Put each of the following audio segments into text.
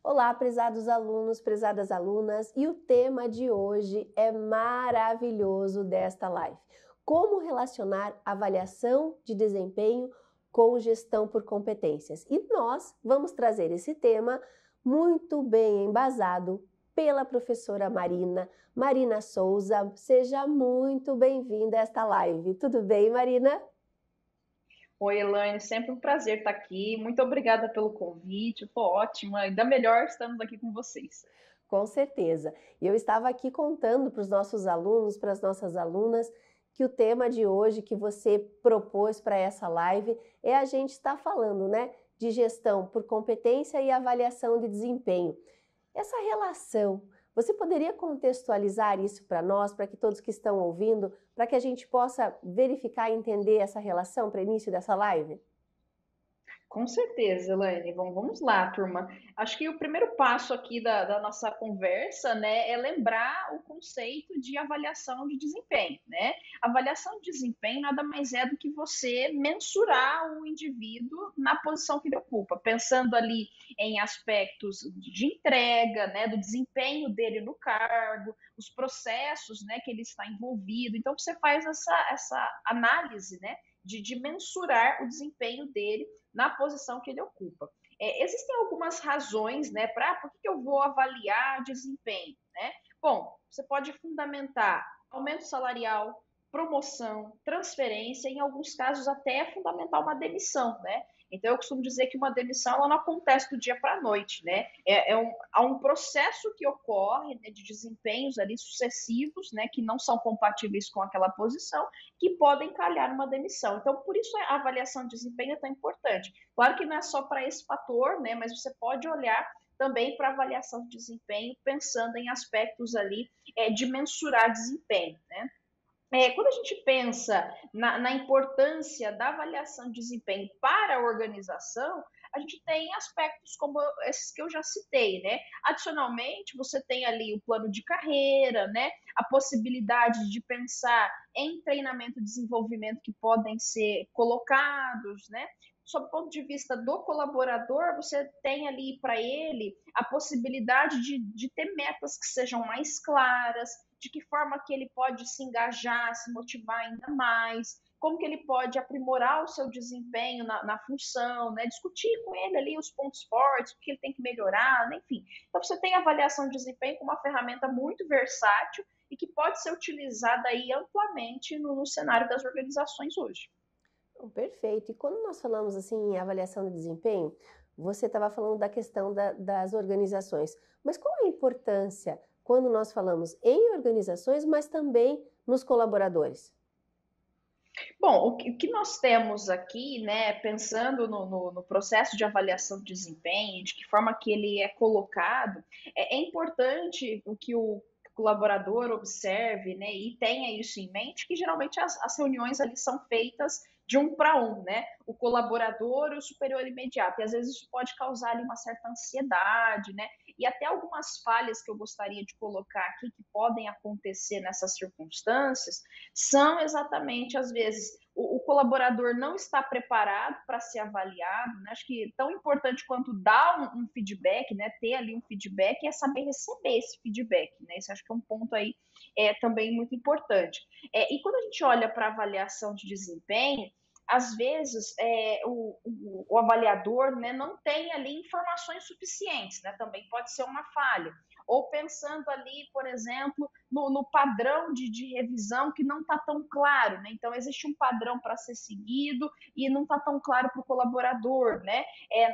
Olá, prezados alunos, prezadas alunas, e o tema de hoje é maravilhoso desta live. Como relacionar avaliação de desempenho com gestão por competências? E nós vamos trazer esse tema muito bem embasado pela professora Marina Souza. Seja muito bem-vinda a esta live. Tudo bem, Marina? Oi, Elaine, sempre um prazer estar aqui. Muito obrigada pelo convite. Estou ótima, ainda melhor estamos aqui com vocês. Com certeza. E eu estava aqui contando para os nossos alunos, para as nossas alunas, que o tema de hoje que você propôs para essa live é a gente estar falando, né, de gestão por competência e avaliação de desempenho. Essa relação, você poderia contextualizar isso para nós, para que todos que estão ouvindo, para que a gente possa verificar e entender essa relação para o início dessa live? Com certeza, Elaine. Vamos lá, turma. Acho que o primeiro passo aqui da nossa conversa, né, é lembrar o conceito de avaliação de desempenho, né? Avaliação de desempenho nada mais é do que você mensurar o indivíduo na posição que ele ocupa, pensando ali em aspectos de entrega, né, do desempenho dele no cargo, os processos, né, que ele está envolvido. Então, você faz essa análise, né, de mensurar o desempenho dele na posição que ele ocupa. Existem algumas razões, né, para por que eu vou avaliar desempenho, né? Bom, você pode fundamentar aumento salarial, promoção, transferência, em alguns casos até é fundamental uma demissão, né? Então eu costumo dizer que uma demissão ela não acontece do dia para a noite, né? Há um processo que ocorre, né, de desempenhos ali sucessivos, né, que não são compatíveis com aquela posição, que podem calhar numa demissão. Então, por isso a avaliação de desempenho é tão importante. Claro que não é só para esse fator, né, mas você pode olhar também para avaliação de desempenho, pensando em aspectos ali de mensurar desempenho, né? Quando a gente pensa na importância da avaliação de desempenho para a organização, a gente tem aspectos como esses que eu já citei, né? Adicionalmente, você tem ali o plano de carreira, né? A possibilidade de pensar em treinamento e desenvolvimento que podem ser colocados, né? Sob o ponto de vista do colaborador, você tem ali para ele a possibilidade de ter metas que sejam mais claras, de que forma que ele pode se engajar, se motivar ainda mais, como que ele pode aprimorar o seu desempenho na função, né? Discutir com ele ali os pontos fortes, o que ele tem que melhorar, né? Enfim. Então você tem a avaliação de desempenho como uma ferramenta muito versátil e que pode ser utilizada aí amplamente no cenário das organizações hoje. Perfeito. E quando nós falamos assim em avaliação de desempenho, você estava falando da questão das organizações. Mas qual a importância quando nós falamos em organizações, mas também nos colaboradores? Bom, o que nós temos aqui, né, pensando no processo de avaliação de desempenho, de que forma que ele é colocado, é importante o que o colaborador observe, né, e tenha isso em mente, que geralmente as reuniões ali são feitas de um para um, né, o colaborador e o superior imediato, e às vezes isso pode causar ali uma certa ansiedade, né, e até algumas falhas que eu gostaria de colocar aqui que podem acontecer nessas circunstâncias, são exatamente, às vezes, o colaborador não está preparado para ser avaliado, né? Acho que tão importante quanto dar um feedback, né? Ter ali um feedback é saber receber esse feedback, né? Isso acho que é um ponto aí também muito importante. E quando a gente olha para avaliação de desempenho, às vezes o avaliador, né, não tem ali informações suficientes, né? Também pode ser uma falha. Ou pensando ali, por exemplo, no padrão de revisão que não está tão claro, né? Então existe um padrão para ser seguido e não está tão claro para o colaborador, né?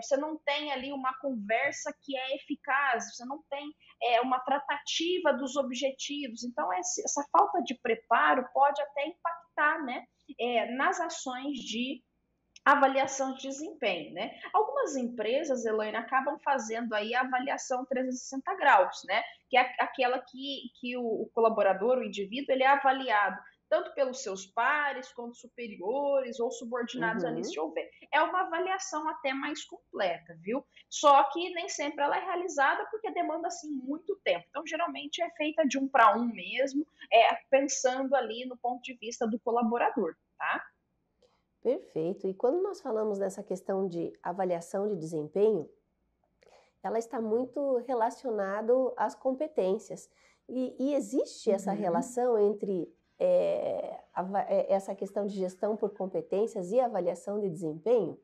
Você não tem ali uma conversa que é eficaz, você não tem uma tratativa dos objetivos. Então essa falta de preparo pode até impactar, né? Nas ações de avaliação de desempenho, né? Algumas empresas, Elaine, acabam fazendo aí a avaliação 360 graus, né? Que é aquela que o colaborador, o indivíduo, ele é avaliado tanto pelos seus pares, quanto superiores ou subordinados ali, Uhum. se houver. É uma avaliação até mais completa, viu? Só que nem sempre ela é realizada porque demanda, assim, muito tempo. Então, geralmente é feita de um para um mesmo, pensando ali no ponto de vista do colaborador, tá? Perfeito. E quando nós falamos dessa questão de avaliação de desempenho, ela está muito relacionado às competências. E existe essa Uhum. relação entre essa questão de gestão por competências e avaliação de desempenho?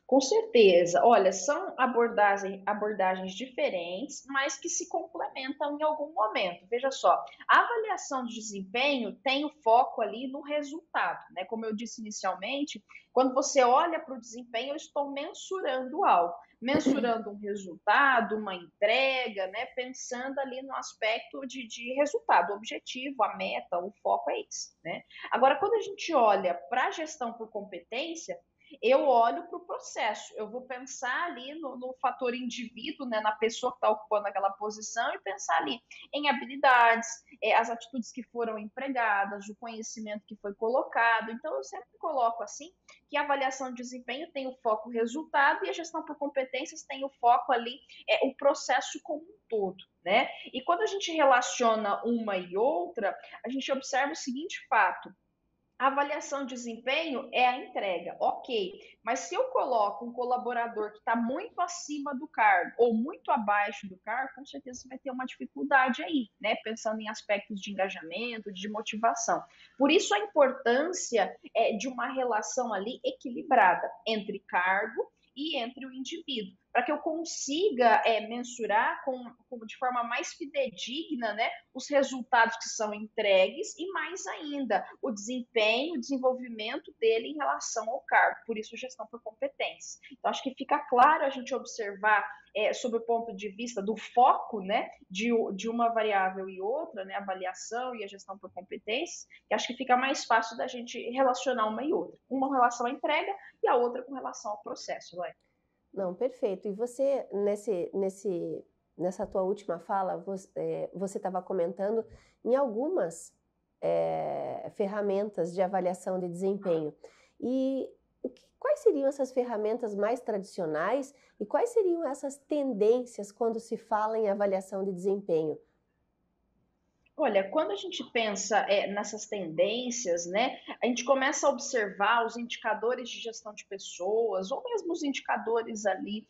Com certeza. Olha, são abordagens diferentes, mas que se complementam em algum momento. Veja só, a avaliação de desempenho tem o foco ali no resultado, né? Como eu disse inicialmente, quando você olha para o desempenho, eu estou mensurando algo, mensurando um resultado, uma entrega, né? Pensando ali no aspecto de resultado, o objetivo, a meta, o foco é esse, né? Agora, quando a gente olha para a gestão por competência, eu olho para o processo, eu vou pensar ali no fator indivíduo, né, na pessoa que está ocupando aquela posição e pensar ali em habilidades, as atitudes que foram empregadas, o conhecimento que foi colocado. Então, eu sempre coloco assim que a avaliação de desempenho tem o foco resultado e a gestão por competências tem o foco ali, o processo como um todo. Né? E quando a gente relaciona uma e outra, a gente observa o seguinte fato: a avaliação de desempenho é a entrega, ok. Mas se eu coloco um colaborador que está muito acima do cargo ou muito abaixo do cargo, com certeza você vai ter uma dificuldade aí, né? Pensando em aspectos de engajamento, de motivação. Por isso a importância de uma relação ali equilibrada entre cargo e entre o indivíduo, para que eu consiga mensurar de forma mais fidedigna, né, os resultados que são entregues e mais ainda o desempenho, o desenvolvimento dele em relação ao cargo, por isso gestão por competência. Então acho que fica claro a gente observar sob o ponto de vista do foco, né, de uma variável e outra, né, a avaliação e a gestão por competências, que acho que fica mais fácil da gente relacionar uma e outra, uma com relação à entrega e a outra com relação ao processo, vai. Não, perfeito. E você, nessa tua última fala, você estava comentando em algumas ferramentas de avaliação de desempenho. E quais seriam essas ferramentas mais tradicionais e quais seriam essas tendências quando se fala em avaliação de desempenho? Olha, quando a gente pensa nessas tendências, né, a gente começa a observar os indicadores de gestão de pessoas, ou mesmo os indicadores ali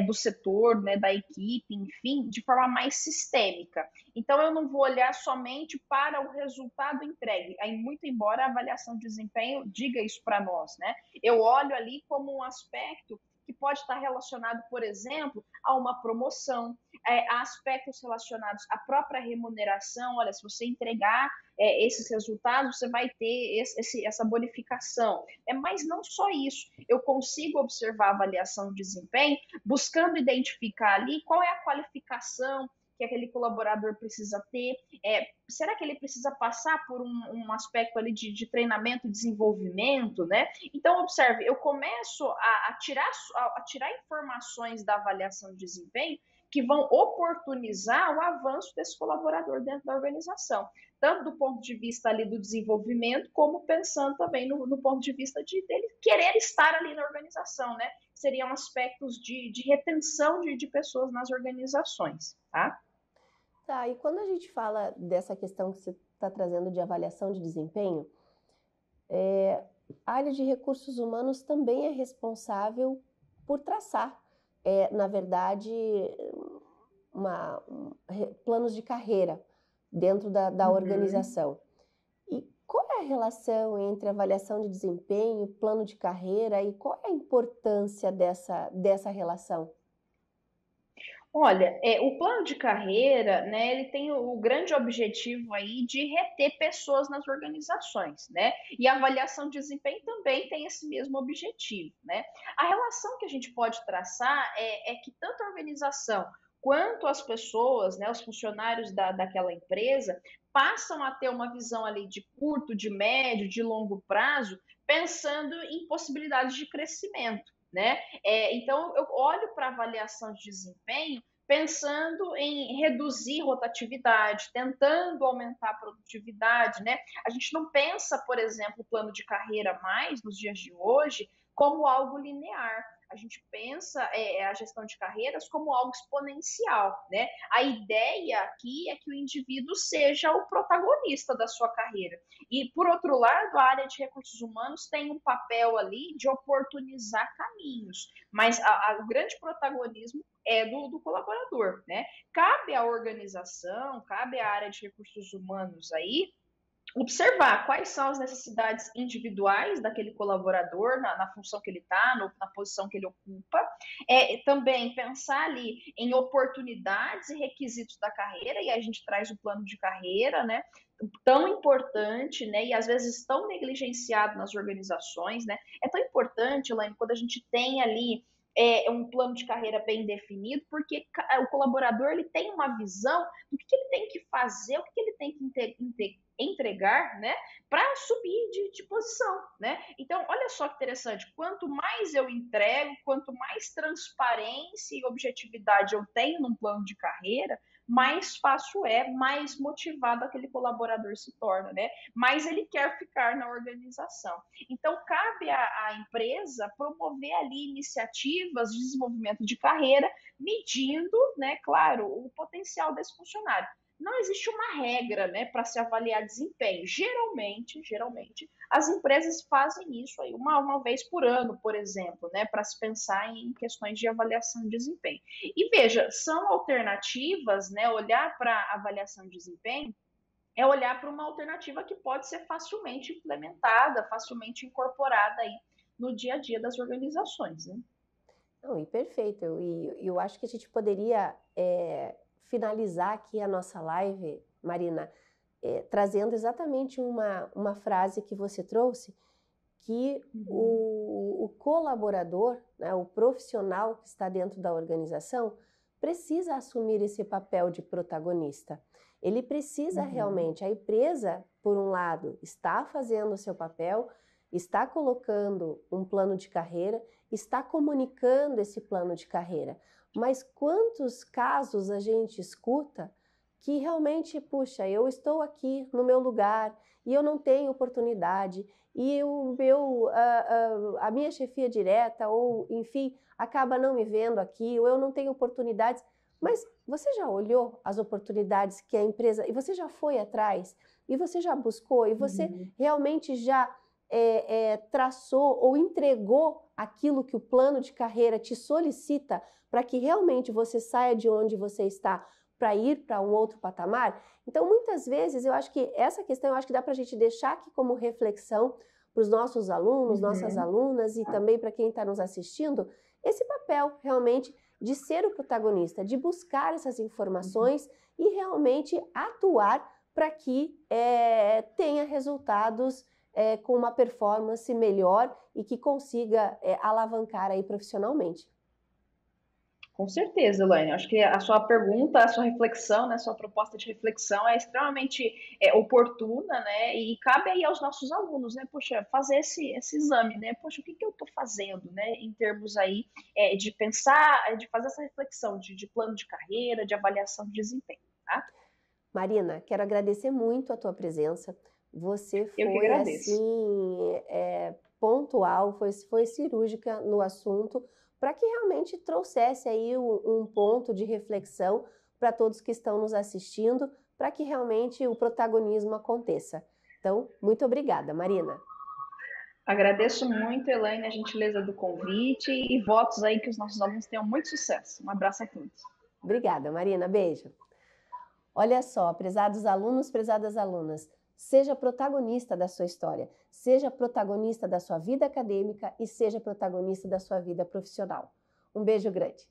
do setor, né, da equipe, enfim, de forma mais sistêmica. Então, eu não vou olhar somente para o resultado entregue, aí, muito embora a avaliação de desempenho diga isso para nós, né? Eu olho ali como um aspecto que pode estar relacionado, por exemplo, a uma promoção, a aspectos relacionados à própria remuneração. Olha, se você entregar esses resultados, você vai ter essa bonificação. Mas não só isso, eu consigo observar a avaliação de desempenho, buscando identificar ali qual é a qualificação que aquele colaborador precisa ter, será que ele precisa passar por um aspecto ali de treinamento e desenvolvimento, né? Então, observe, eu começo a tirar informações da avaliação de desempenho que vão oportunizar o avanço desse colaborador dentro da organização, tanto do ponto de vista ali do desenvolvimento, como pensando também no ponto de vista dele querer estar ali na organização, né? Seriam aspectos de retenção de pessoas nas organizações, tá? Tá, e quando a gente fala dessa questão que você está trazendo de avaliação de desempenho, a área de recursos humanos também é responsável por traçar, na verdade, planos de carreira dentro da Uhum. organização. E qual é a relação entre avaliação de desempenho, plano de carreira e qual é a importância dessa relação? Olha, o plano de carreira, né, ele tem o grande objetivo aí de reter pessoas nas organizações, né? E a avaliação de desempenho também tem esse mesmo objetivo, né? A relação que a gente pode traçar é que tanto a organização quanto as pessoas, né, os funcionários daquela empresa, passam a ter uma visão ali de curto, de médio, de longo prazo, pensando em possibilidades de crescimento. Né? Então, eu olho para a avaliação de desempenho pensando em reduzir rotatividade, tentando aumentar a produtividade, né? A gente não pensa, por exemplo, o plano de carreira mais nos dias de hoje como algo linear. A gente pensa a gestão de carreiras como algo exponencial, né? A ideia aqui é que o indivíduo seja o protagonista da sua carreira. E, por outro lado, a área de recursos humanos tem um papel ali de oportunizar caminhos, mas o grande protagonismo é do colaborador, né? Cabe à organização, cabe à área de recursos humanos aí observar quais são as necessidades individuais daquele colaborador na função que ele está, na posição que ele ocupa, também pensar ali em oportunidades e requisitos da carreira, e a gente traz o plano de carreira, né, tão importante, né, e às vezes tão negligenciado nas organizações, né, é tão importante, Elaine, quando a gente tem ali um plano de carreira bem definido, porque o colaborador ele tem uma visão do que ele tem que fazer, o que ele tem que entregar, né, para subir de posição, né? Então, olha só que interessante, quanto mais eu entrego, quanto mais transparência e objetividade eu tenho num plano de carreira, mais fácil mais motivado aquele colaborador se torna, né? Mais ele quer ficar na organização. Então, cabe à empresa promover ali iniciativas de desenvolvimento de carreira, medindo, né, claro, o potencial desse funcionário. Não existe uma regra, né, para se avaliar desempenho. Geralmente, as empresas fazem isso aí uma vez por ano, por exemplo, né, para se pensar em questões de avaliação de desempenho. E veja, são alternativas, né, olhar para a avaliação de desempenho é olhar para uma alternativa que pode ser facilmente implementada, facilmente incorporada aí no dia a dia das organizações, né? Não, e perfeito. Eu acho que a gente poderia finalizar aqui a nossa live, Marina, trazendo exatamente uma frase que você trouxe, que o colaborador, né, o profissional que está dentro da organização, precisa assumir esse papel de protagonista. Ele precisa realmente, a empresa, por um lado, está fazendo o seu papel, está colocando um plano de carreira, está comunicando esse plano de carreira. Mas quantos casos a gente escuta que realmente, puxa, eu estou aqui no meu lugar e eu não tenho oportunidade e a minha chefia direta ou, enfim, acaba não me vendo aqui ou eu não tenho oportunidades. Mas você já olhou as oportunidades que a empresa... E você já foi atrás? E você já buscou? E você realmente já traçou ou entregou aquilo que o plano de carreira te solicita para que realmente você saia de onde você está para ir para um outro patamar? Então, muitas vezes, eu acho que essa questão, eu acho que dá para a gente deixar aqui como reflexão para os nossos alunos, nossas alunas e também para quem está nos assistindo, esse papel realmente de ser o protagonista, de buscar essas informações e realmente atuar para que tenha resultados com uma performance melhor e que consiga alavancar aí profissionalmente. Com certeza, Elaine. Acho que a sua pergunta, a sua reflexão, né, a sua proposta de reflexão é extremamente oportuna, né, e cabe aí aos nossos alunos, né, poxa, fazer esse exame, né, poxa, o que eu estou fazendo, né, em termos aí de pensar, de fazer essa reflexão de plano de carreira, de avaliação de desempenho, tá? Marina, quero agradecer muito a tua presença. Você Eu que foi, agradeço. assim, pontual, foi cirúrgica no assunto, para que realmente trouxesse aí um ponto de reflexão para todos que estão nos assistindo, para que realmente o protagonismo aconteça. Então, muito obrigada, Marina. Agradeço muito, Elaine, a gentileza do convite e votos aí que os nossos alunos tenham muito sucesso. Um abraço a todos. Obrigada, Marina. Beijo. Olha só, prezados alunos, prezadas alunas, seja protagonista da sua história, seja protagonista da sua vida acadêmica e seja protagonista da sua vida profissional. Um beijo grande.